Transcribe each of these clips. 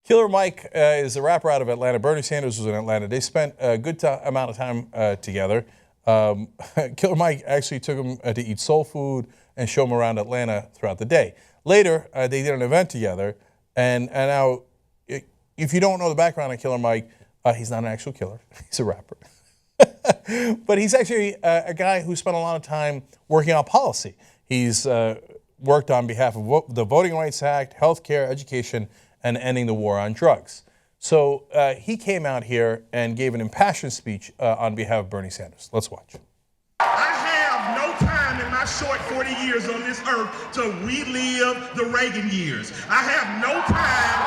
Killer Mike is a rapper out of Atlanta. Bernie Sanders was in Atlanta. They spent a good amount of time together. Killer Mike actually took him to eat soul food and show him around Atlanta throughout the day. Later, they did an event together. And now, if you don't know the background on Killer Mike, he's not an actual killer. He's a rapper. But he's actually a guy who spent a lot of time working on policy. He's worked on behalf of the Voting Rights Act, healthcare, education, and ending the war on drugs. So he came out here and gave an impassioned speech on behalf of Bernie Sanders. Let's watch. I have no time in my short 40 years on this earth to relive the Reagan years. I have no time.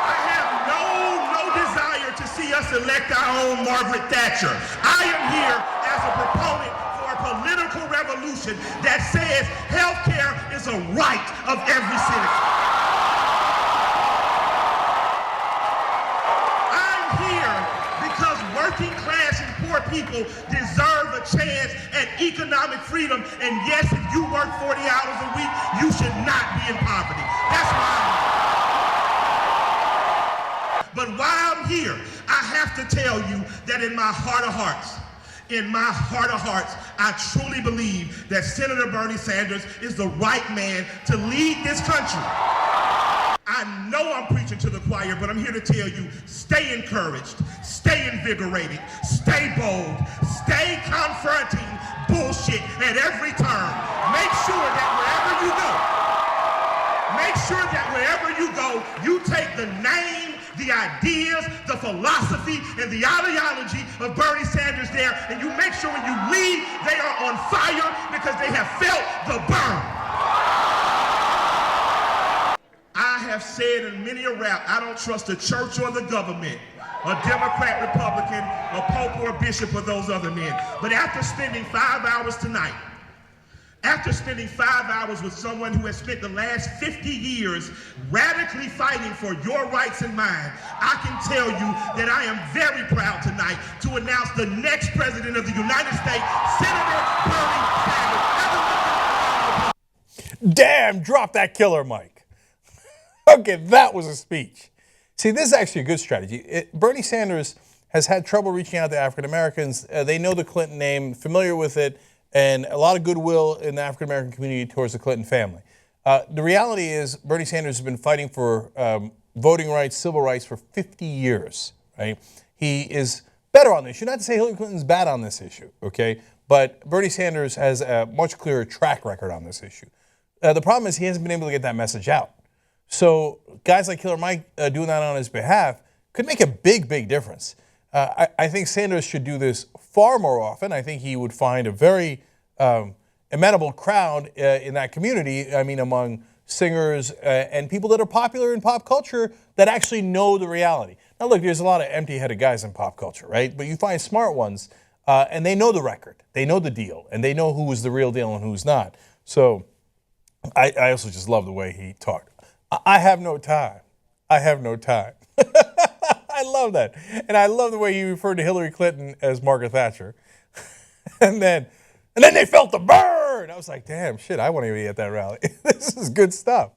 I have no desire to see us elect our own Margaret Thatcher. I am here as a proponent for a political revolution that says health care is a right of every citizen. Working class and poor people deserve a chance at economic freedom. And yes, if you work 40 hours a week, you should not be in poverty. That's why I'm here. But while I'm here, I have to tell you that in my heart of hearts, I truly believe that Senator Bernie Sanders is the right man to lead this country. I know I'm preaching to the choir, but I'm here to tell you, stay encouraged, stay invigorated, stay bold, stay confronting bullshit at every turn. Make sure that wherever you go, you take the name, the ideas, the philosophy, and the ideology of Bernie Sanders there, and you make sure when you leave, they are on fire because they have felt the burn. I have said in many a rap, I don't trust the church or the government, a Democrat, Republican, a Pope or a bishop or those other men. But after spending 5 hours tonight, with someone who has spent the last 50 years radically fighting for your rights and mine, I can tell you that I am very proud tonight to announce the next president of the United States, Senator Bernie Sanders. Damn, drop that Killer Mike. Okay, that was a speech. See, this is actually a good strategy. Bernie Sanders has had trouble reaching out to African Americans. They know the Clinton name, familiar with it, and a lot of goodwill in the African American community towards the Clinton family. The reality is Bernie Sanders has been fighting for voting rights, civil rights for 50 years, right? He is better on this issue. Not to say Hillary Clinton's bad on this issue, okay? But Bernie Sanders has a much clearer track record on this issue. The problem is he hasn't been able to get that message out. So guys like Killer Mike doing that on his behalf could make a big difference. I think Sanders should do this far more often. I think he would find a very amenable crowd in that community, I mean among singers and people that are popular in pop culture that actually know the reality. Now look, there's a lot of empty-headed guys in pop culture, right? But you find smart ones and they know the record, they know the deal, and they know who is the real deal and who's not. So I also just love the way he talked. I have no time. I have no time. I love that. And I love the way he referred to Hillary Clinton as Margaret Thatcher. and then they felt the burn. I was like, damn, shit, I want to be at that rally. This is good stuff.